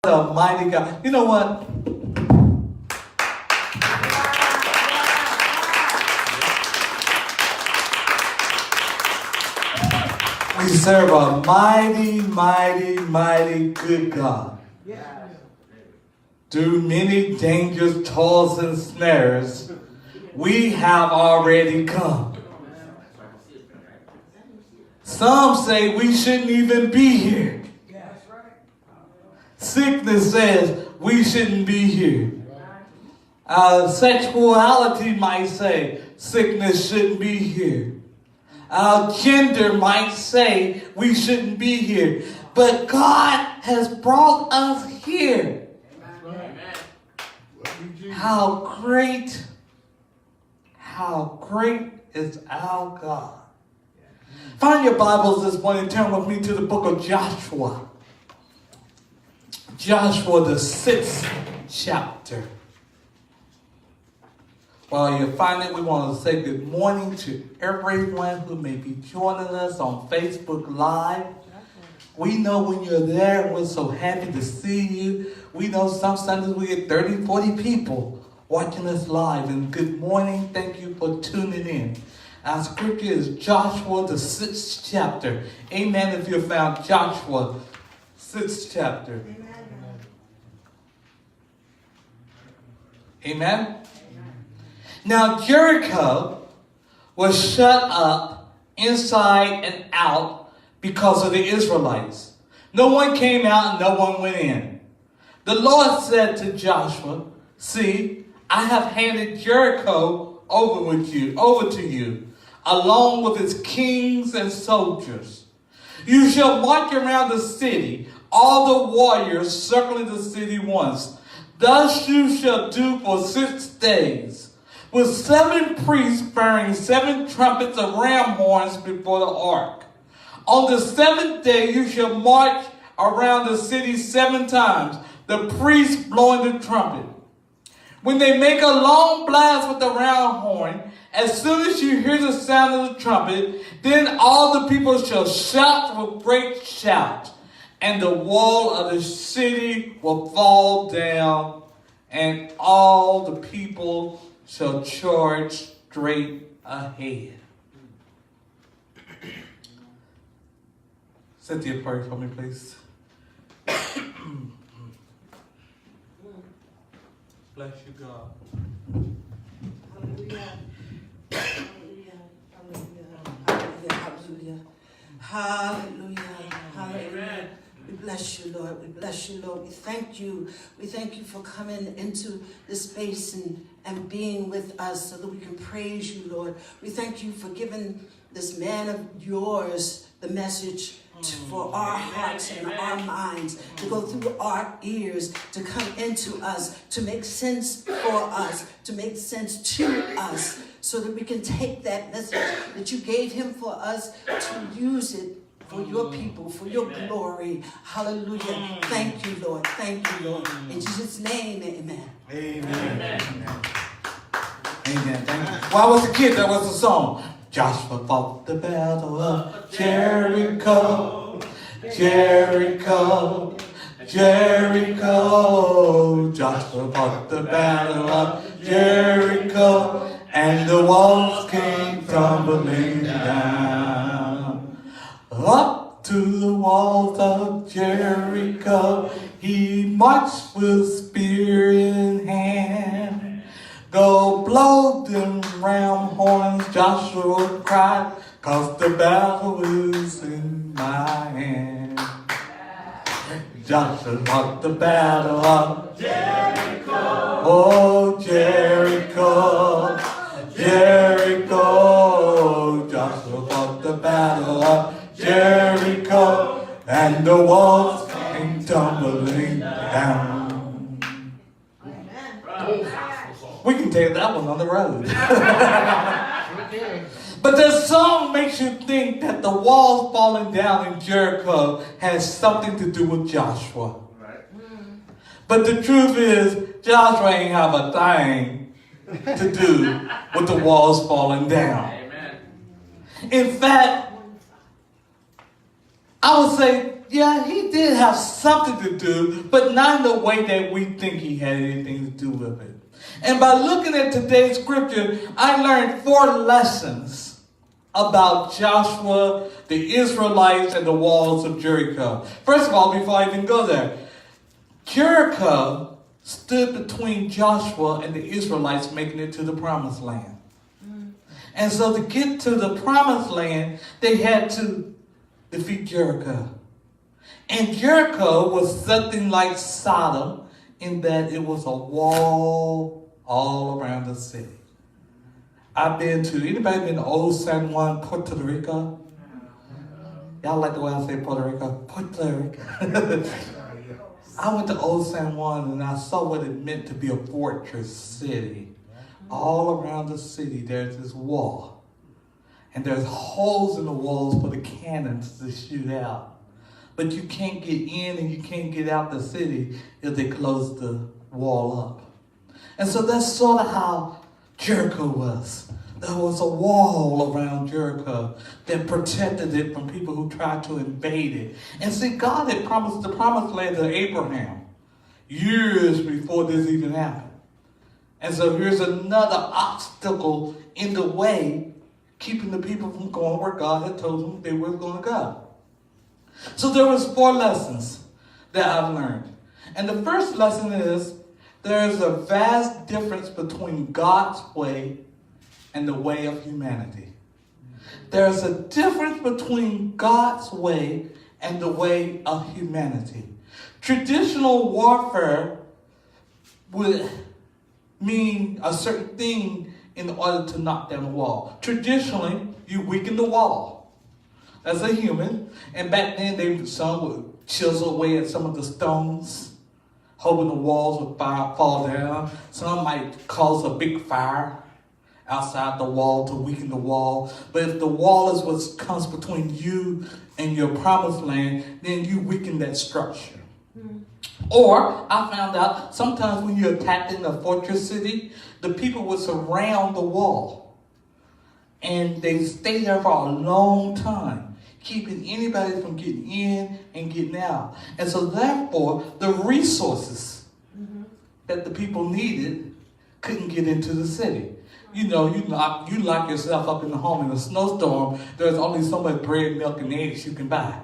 The mighty God. You know what? We serve a mighty, mighty, mighty good God. Through many dangers, toils, and snares, we have already come. Some say we shouldn't even be here. Sickness says we shouldn't be here. Sexuality might say sickness shouldn't be here. Our gender might say we shouldn't be here. But God has brought us here. How great is our God. Find your Bibles this morning. Turn with me to the book of Joshua. Joshua, the 6th chapter. While you find it, we want to say good morning to everyone who may be joining us on Facebook Live. We know when you're there, we're so happy to see you. We know some Sundays we get 30, 40 people watching us live. And good morning. Thank you for tuning in. Our scripture is Joshua, the 6th chapter. Amen. If you found Joshua, 6th chapter. Amen. Now Jericho was shut up inside and out because of the Israelites. No one came out and no one went in. The Lord said to Joshua, "See, I have handed Jericho over to you, along with its kings and soldiers. You shall march around the city, all the warriors circling the city once. Thus you shall do for 6 days. With 7 priests bearing 7 trumpets of ram horns before the ark. On the 7th day you shall march around the city 7 times, the priests blowing the trumpet. When they make a long blast with the ram horn, as soon as you hear the sound of the trumpet, then all the people shall shout with great shout, and the wall of the city will fall down, and all the people shall charge straight ahead." Cynthia, pray for me, please. Bless you, God. Hallelujah. Hallelujah. Hallelujah. Hallelujah. Hallelujah. We bless you, Lord. We bless you, Lord. We thank you. We thank you for coming into this space and being with us so that we can praise you, Lord. We thank you for giving this man of yours the message for our hearts and our minds, to go through our ears, to come into us, to make sense for us, to make sense to us, so that we can take that message that you gave him for us to use it for your people, for your glory. Hallelujah. Thank you, Lord. Thank you, Lord. In Jesus' name, amen. Amen. Amen. Thank you. When I was a kid, there was a song. Joshua fought the battle of Jericho, Jericho, Jericho. Joshua fought the battle of Jericho, and the walls came tumbling down. Up to the walls of Jericho, he marched with spear in hand. "Go blow them ram horns," Joshua cried, "'cause the battle is in my hand." Joshua fought the battle of Jericho. Oh, Jericho, Jericho. Joshua fought the battle of Jericho, and the walls came tumbling down. We can take that one on the road. But this song makes you think that the walls falling down in Jericho has something to do with Joshua. But the truth is, Joshua ain't have a thing to do with the walls falling down. In fact, I would say yeah, he did have something to do, but not in the way that we think he had anything to do with it. And by looking at today's scripture, I learned 4 lessons about Joshua, the Israelites, and the walls of Jericho. First of all, before I even go there, Jericho stood between Joshua and the Israelites making it to the promised land. And so to get to the promised land, they had to defeat Jericho. And Jericho was something like Sodom in that it was a wall all around the city. Anybody been to Old San Juan, Puerto Rico? Y'all like the way I say Puerto Rico? Puerto Rico. I went to Old San Juan and I saw what it meant to be a fortress city. All around the city, there's this wall. And there's holes in the walls for the cannons to shoot out. But you can't get in and you can't get out the city if they close the wall up. And so that's sort of how Jericho was. There was a wall around Jericho that protected it from people who tried to invade it. And see, God had promised the promised land to Abraham years before this even happened. And so here's another obstacle in the way, keeping the people from going where God had told them they were going to go. So there was 4 lessons that I've learned. And the first lesson is there's a vast difference between God's way and the way of humanity. There's a difference between God's way and the way of humanity. Traditional warfare would mean a certain thing in order to knock down the wall. Traditionally, you weaken the wall as a human. And back then, some would chisel away at some of the stones, hoping the walls would fall down. Some might cause a big fire outside the wall to weaken the wall. But if the wall is what comes between you and your promised land, then you weaken that structure. Or, I found out, sometimes when you're attacked in a fortress city, the people would surround the wall. And they stay there for a long time, keeping anybody from getting in and getting out. And so therefore, the resources that the people needed couldn't get into the city. You know, you lock yourself up in the home in a snowstorm, there's only so much bread, milk, and eggs you can buy.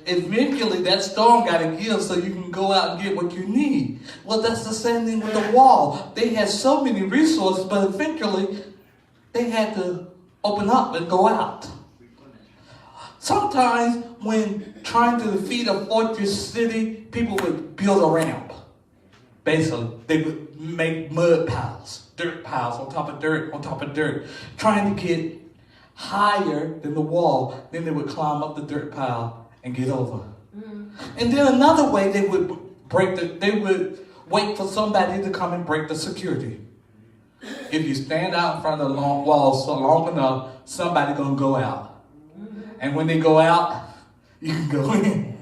Eventually, that storm got to give so you can go out and get what you need. Well, that's the same thing with the wall. They had so many resources, but eventually, they had to open up and go out. Sometimes, when trying to defeat a fortress city, people would build a ramp. Basically, they would make mud piles, dirt piles on top of dirt, on top of dirt, trying to get higher than the wall. Then they would climb up the dirt pile and get over. And then another way they would wait for somebody to come and break the security. If you stand out in front of the long wall so long enough, somebody's gonna go out. And when they go out, you can go in.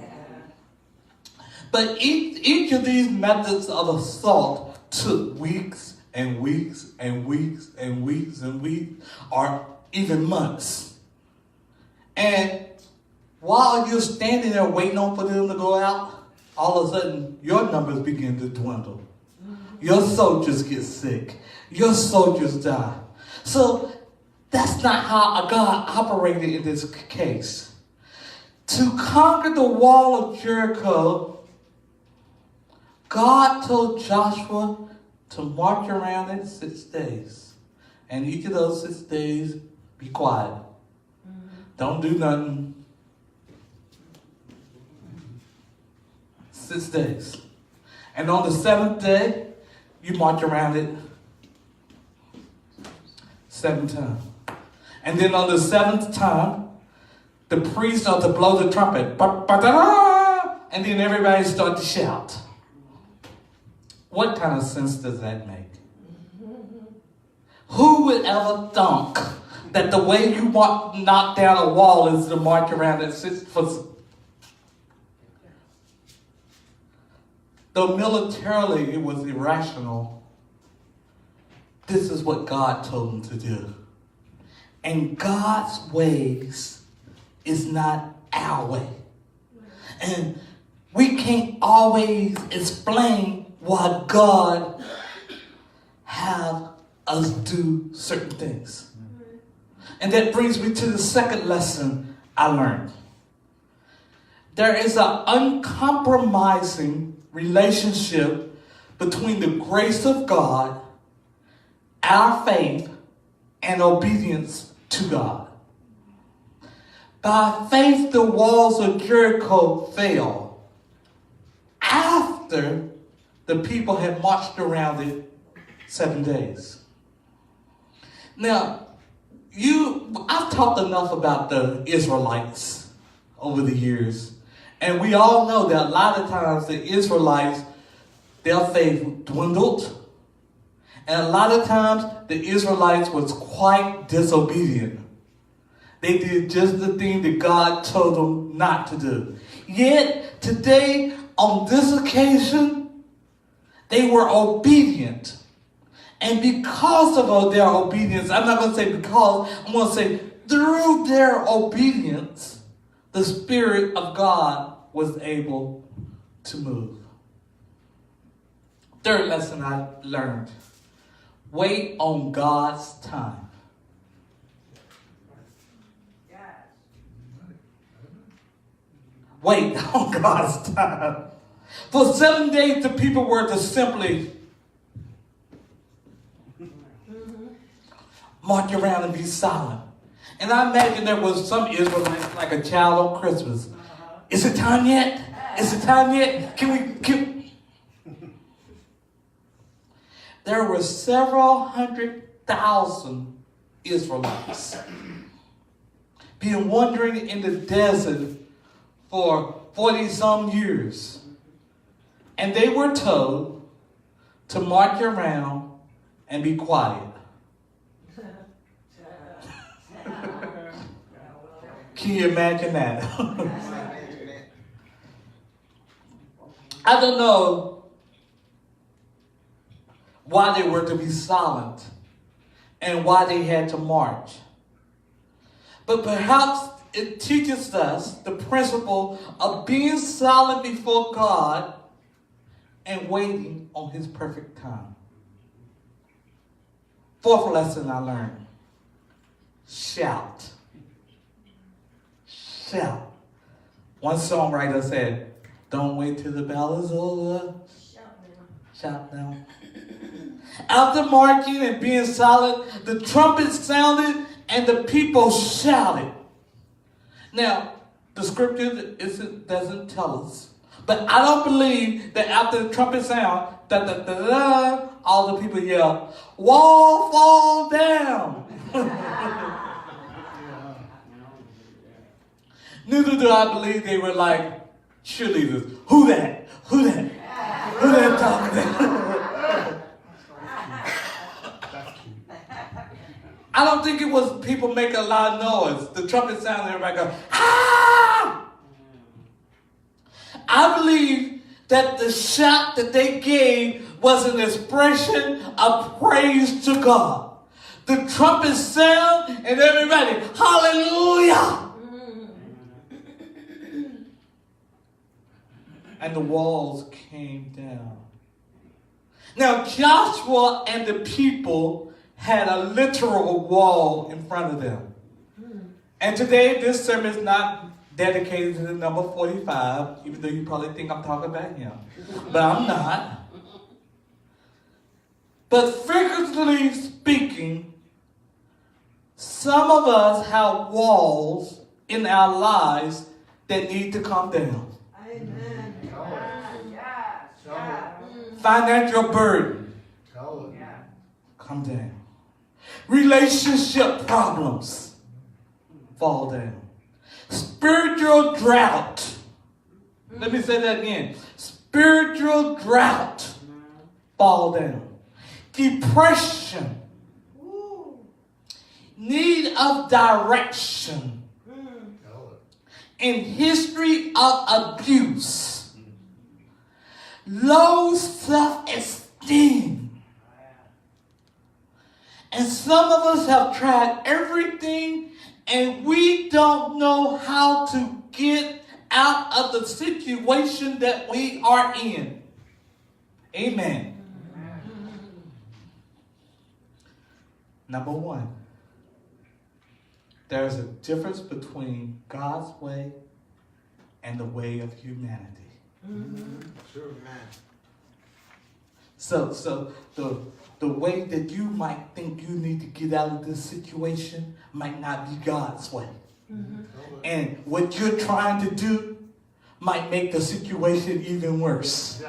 But each of these methods of assault took weeks and weeks and weeks and weeks and weeks, or even months. And while you're standing there waiting on for them to go out, all of a sudden your numbers begin to dwindle. Your soldiers get sick. Your soldiers die. So that's not how God operated in this case. To conquer the wall of Jericho, God told Joshua to march around it 6 days. And each of those 6 days, be quiet. Don't do nothing. 6 days. And on the 7th day, you march around it 7 times. And then on the 7th time, the priest ought to blow the trumpet. And then everybody start to shout. What kind of sense does that make? Who would ever think that the way you knock down a wall is to march around it 6 for? Though militarily it was irrational, this is what God told him to do. And God's ways is not our way. And we can't always explain why God have us do certain things. And that brings me to the second lesson I learned. There is an uncompromising relationship between the grace of God, our faith, and obedience to God. By faith, the walls of Jericho fell after the people had marched around it 7 days. Now, I've talked enough about the Israelites over the years, and we all know that a lot of times the Israelites, their faith dwindled, and a lot of times the Israelites was quite disobedient. They did just the thing that God told them not to do. Yet, today, on this occasion, they were obedient. And because of their obedience, I'm not going to say because, I'm going to say through their obedience, the Spirit of God was able to move. Third lesson I learned. Wait on God's time. Wait on God's time. For 7 days, the people were to simply march around and be silent. And I imagine there was some Israelites like a child on Christmas. Is it time yet? Is it time yet? Can There were several 100,000 Israelites being wandering in the desert for 40-some years. And they were told to march around and be quiet. Can you imagine that? I don't know why they were to be silent and why they had to march. But perhaps it teaches us the principle of being silent before God and waiting on His perfect time. Fourth lesson I learned. Shout. Shout. One songwriter said, don't wait till the battle is over. Shout now. After marching and being silent, the trumpet sounded and the people shouted. Now, the scripture doesn't tell us, but I don't believe that after the trumpet sound, all the people yell, wall fall down. Neither do I believe they were like cheerleaders. Who that? Who that? Who that talking that? I don't think it was people making a loud noise. The trumpet sounded and everybody go, ah! I believe that the shout that they gave was an expression of praise to God. The trumpet sound and everybody, hallelujah! And the walls came down. Now Joshua and the people had a literal wall in front of them. And today this sermon is not dedicated to the number 45, even though you probably think I'm talking about him. But I'm not. But figuratively speaking, some of us have walls in our lives that need to come down. Amen. Financial burden. Come down. Relationship problems. Fall down. Spiritual drought. Let me say that again. Spiritual drought. Fall down. Depression. Need of direction. And history of abuse. Low self-esteem. And some of us have tried everything and we don't know how to get out of the situation that we are in. Amen. Number one, there's a difference between God's way and the way of humanity. Sure, man. So the way that you might think you need to get out of this situation might not be God's way. And what you're trying to do might make the situation even worse.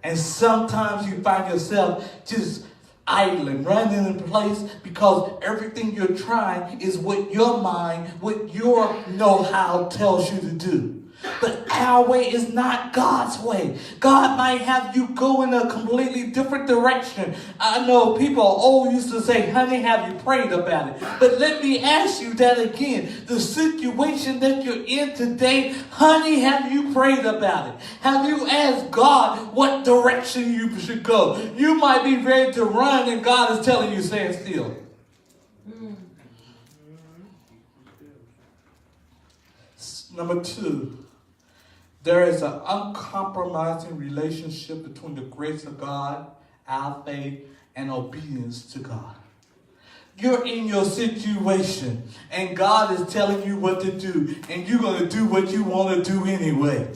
And sometimes you find yourself just idling, running in place because everything you're trying is what your mind, what your know-how tells you to do. But our way is not God's way. God might have you go in a completely different direction. I know people used to say, honey, have you prayed about it? But let me ask you that again. The situation that you're in today, honey, have you prayed about it? Have you asked God what direction you should go? You might be ready to run and God is telling you, stand still. Number two. There is an uncompromising relationship between the grace of God, our faith, and obedience to God. You're in your situation, and God is telling you what to do, and you're going to do what you want to do anyway.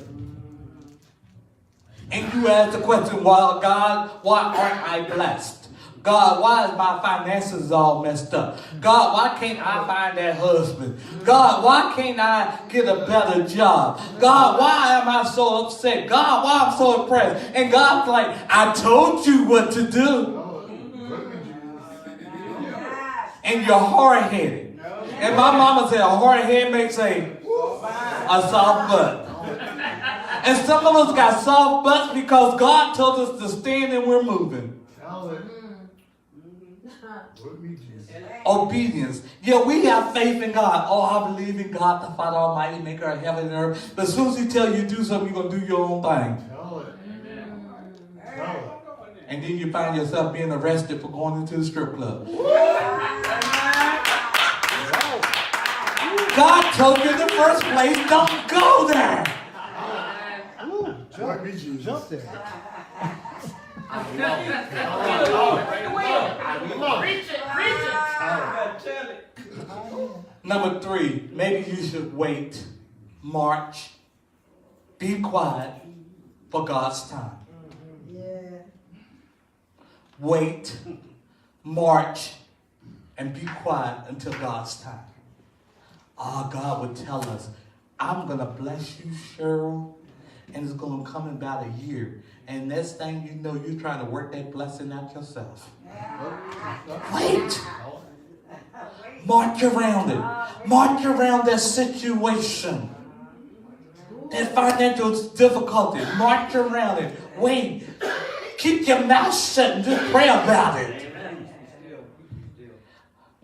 And you ask the question, well, God, why aren't I blessed? God, why is my finances all messed up? God, why can't I find that husband? God, why can't I get a better job? God, why am I so upset? God, why I'm so depressed? And God's like, I told you what to do. And you're hard-headed. And my mama said a hard head makes a soft butt. And some of us got soft butts because God told us to stand and we're moving. Obedience. Yeah, we have faith in God. Oh, I believe in God, the Father Almighty, maker of heaven and earth. But as soon as He tells you to do something, you're going to do your own thing. And then you find yourself being arrested for going into the strip club. God told you in the first place, don't go there. Jump there. Number three, maybe you should wait, march, be quiet for God's time. Wait, march, and be quiet until God's time. God would tell us, I'm going to bless you, Cheryl, and it's going to come in about a year. And next thing you know, you're trying to work that blessing out yourself. Wait. March around it. March around that situation. That financial difficulty. March around it. Wait. Keep your mouth shut and just pray about it.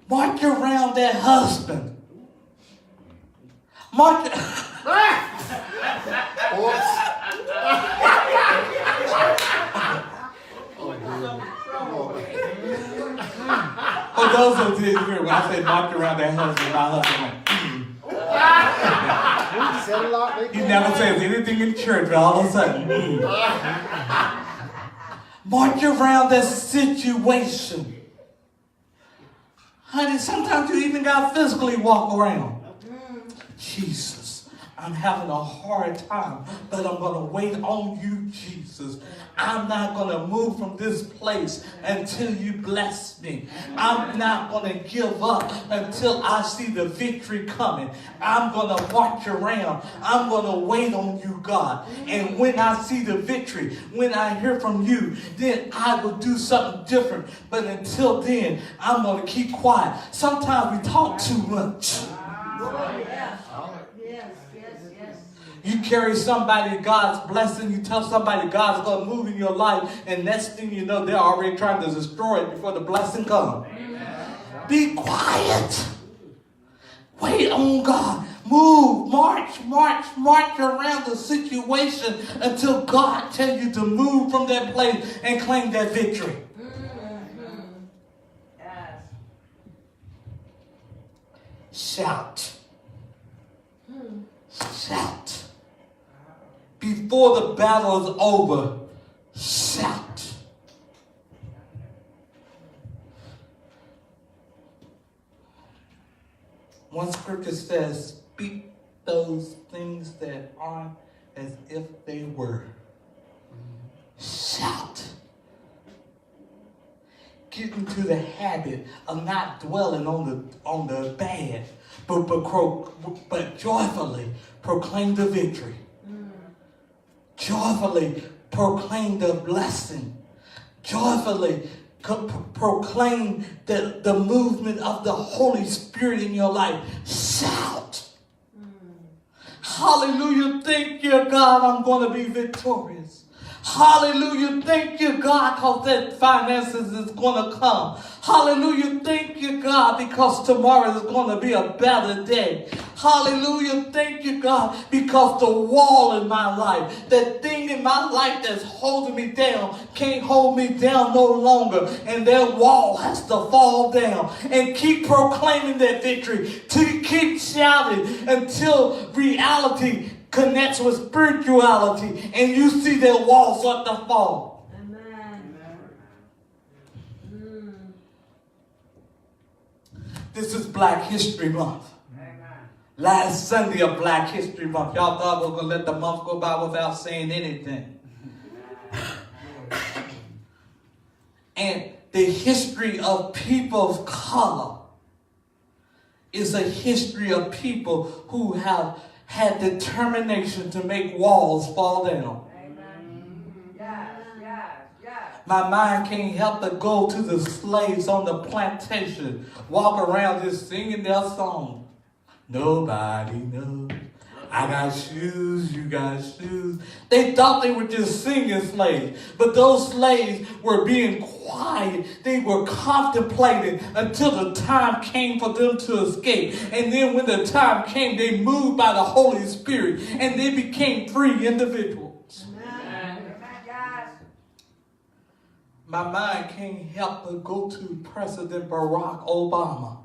March around that husband. March. For those who didn't hear when I said march around that husband, my husband went, He never says anything in church, but all of a sudden, March around that situation. Honey, sometimes you even got to physically walk around. Jesus, I'm having a hard time, but I'm going to wait on you, Jesus. I'm not going to move from this place until you bless me. I'm not going to give up until I see the victory coming. I'm going to march around. I'm going to wait on you, God. And when I see the victory, when I hear from you, then I will do something different. But until then, I'm going to keep quiet. Sometimes we talk too much. You carry somebody God's blessing. You tell somebody God's going to move in your life. And next thing you know, they're already trying to destroy it before the blessing comes. Be quiet. Wait on God. Move, march around the situation until God tells you to move from that place and claim that victory. Shout. Shout. before the battle is over, shout. One scripture says, speak those things that aren't as if they were. Shout. Get into the habit of not dwelling on the bad, but joyfully proclaim the victory. Joyfully proclaim the blessing. Joyfully proclaim the movement of the Holy Spirit in your life. Shout. Hallelujah. Thank you, God. I'm going to be victorious. Hallelujah. Thank you, God, because that finances is going to come. Hallelujah. Thank you, God, because tomorrow is going to be a better day. Hallelujah. Thank you, God, because the wall in my life, that thing in my life that's holding me down, can't hold me down no longer. And that wall has to fall down. And keep proclaiming that victory. To keep shouting until reality connects with spirituality and you see that wall start to fall. Amen. This is Black History Month. Last Sunday of Black History Month. Y'all thought we were going to let the month go by without saying anything. And the history of people of color is a history of people who have had determination to make walls fall down. My mind can't help but go to the slaves on the plantation, walk around just singing their song. Nobody knows. I got shoes, you got shoes. They thought they were just singing slaves, but those slaves were being quiet. They were contemplating until the time came for them to escape. And then when the time came, they moved by the Holy Spirit and they became free individuals. Amen. My mind can't help but go to President Barack Obama.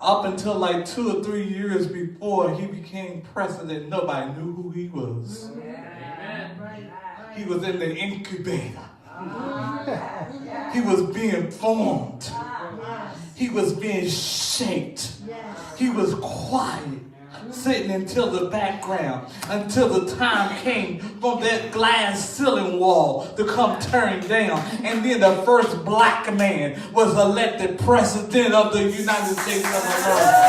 Up until like 2 or 3 years before he became president, nobody knew who he was. He was in the incubator. He was being formed. He was being shaped. He was quiet, sitting until the background, until the time came for that glass ceiling wall to come tearing down. And then the first black man was elected president of the United States of America.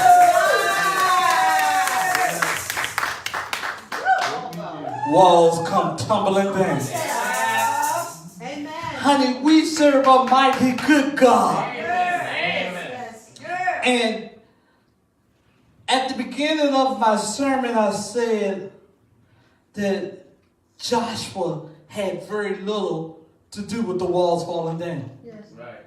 Walls come tumbling down. Amen. Honey, we serve a mighty good God. And at the beginning of my sermon, I said that Joshua had very little to do with the walls falling down. Yes. Right.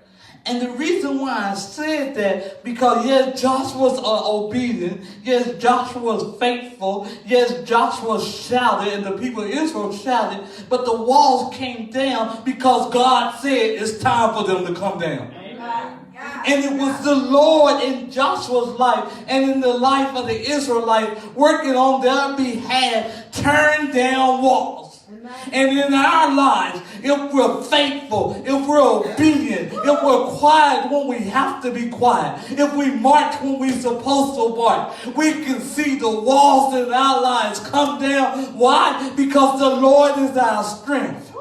And the reason why I said that, because yes, Joshua was obedient. Yes, Joshua was faithful. Yes, Joshua shouted and the people of Israel shouted. But the walls came down because God said it's time for them to come down. And it was the Lord in Joshua's life and in the life of the Israelites working on their behalf, turn down walls. And in our lives, if we're faithful, if we're obedient, if we're quiet when we have to be quiet, if we march when we're supposed to march, we can see the walls in our lives come down. Why? Because the Lord is our strength.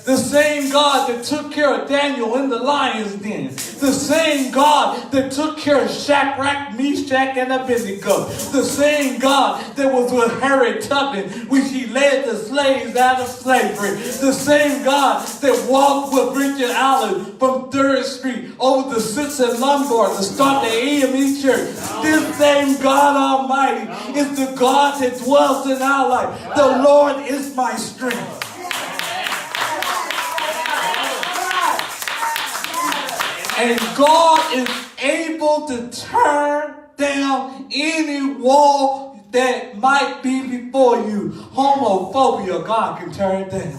The same God that took care of Daniel in the lion's den. The same God that took care of Shadrach, Meshach, and Abednego. The same God that was with Harriet Tubman when she led the slaves out of slavery. The same God that walked with Richard Allen from 3rd Street over the 6th and Lombard to start the AME Church. This same God Almighty is the God that dwells in our life. The Lord is my strength. And God is able to turn down any wall that might be before you. Homophobia, God can tear it down.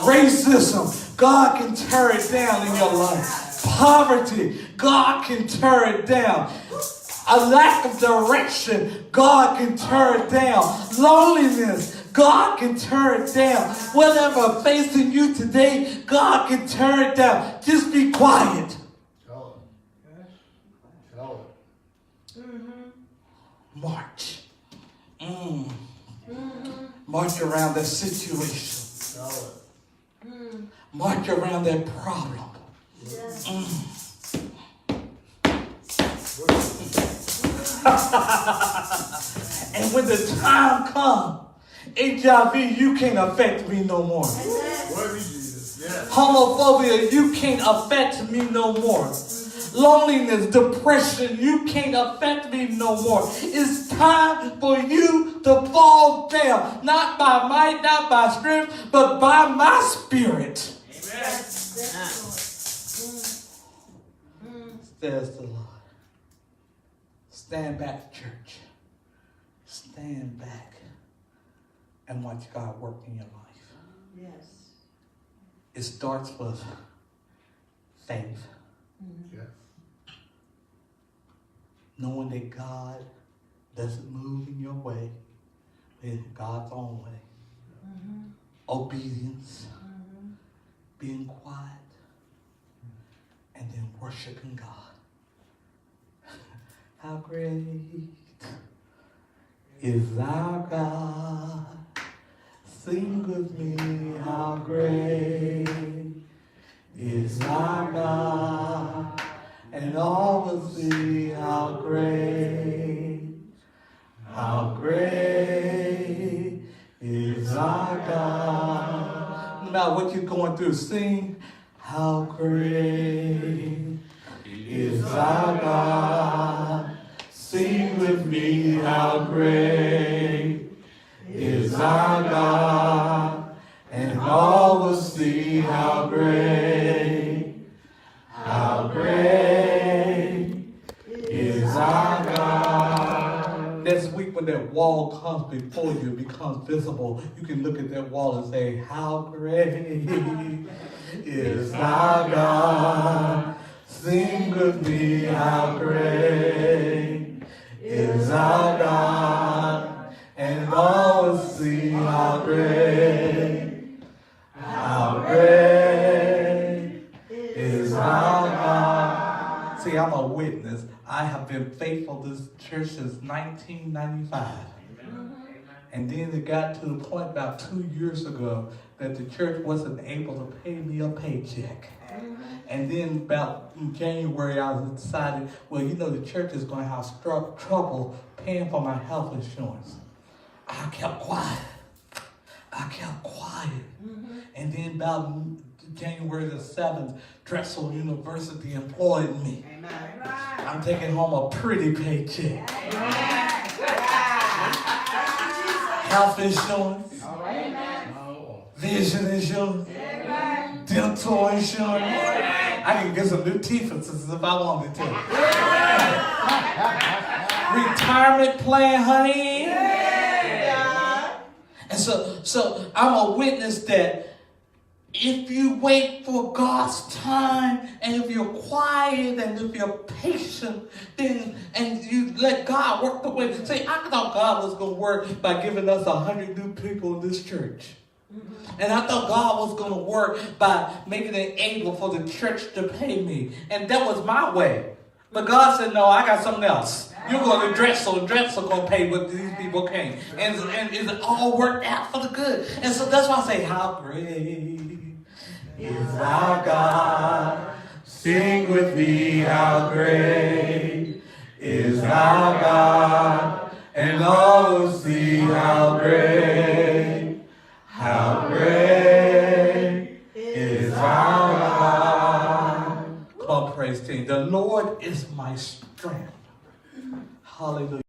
Racism, God can tear it down in your life. Poverty, God can tear it down. A lack of direction, God can tear it down. Loneliness, God can tear it down. Whatever facing you today, God can tear it down. Just be quiet. March. March around that situation. March around that problem. And when the time comes, HIV, you can't affect me no more. Homophobia, you can't affect me no more. Loneliness, depression, you can't affect me no more. It's time for you to fall down. Not by might, not by strength, but by my spirit. Amen. Says the Lord. Stand back, church. Stand back and watch God work in your life. Yes. It starts with faith. Yeah. Knowing that God doesn't move in your way, but in God's own way. Obedience, being quiet, and then worshiping God. How great is our God? Sing with me, how great is our God? And all will see how great is our God. No matter what you're going through, sing, how great is our God. Sing with me, how great is our God. And all will see how great is our God. Next week when that wall comes before you, becomes visible, you can look at that wall and say, how great is our God. Sing with me, how great is our God. And all will see how great is our God. See, I'm a witness. I have been faithful to this church since 1995. And then it got to the point about 2 years ago that the church wasn't able to pay me a paycheck. And then about in January, I decided, well, you know, the church is going to have trouble paying for my health insurance. I kept quiet. And then about January the 7th, Drexel University employed me. Amen. I'm taking home a pretty paycheck. Health insurance, vision insurance, dental insurance. I can get some new teeth if I wanted to. Retirement plan, honey. And so I'm a witness that if you wait for God's time, and if you're quiet, and if you're patient, then and you let God work the way. See, I thought God was going to work by giving us 100 new people in this church. And I thought God was going to work by making it able for the church to pay me. And that was my way. But God said, no, I got something else. You're going to Drexel, and Drexel going to pay what these people came. And it all worked out for the good. And so that's why I say, how great is our God. Sing with me, how great is our God. And all will see how great is our God. Come on, praise team. The Lord is my strength. Hallelujah.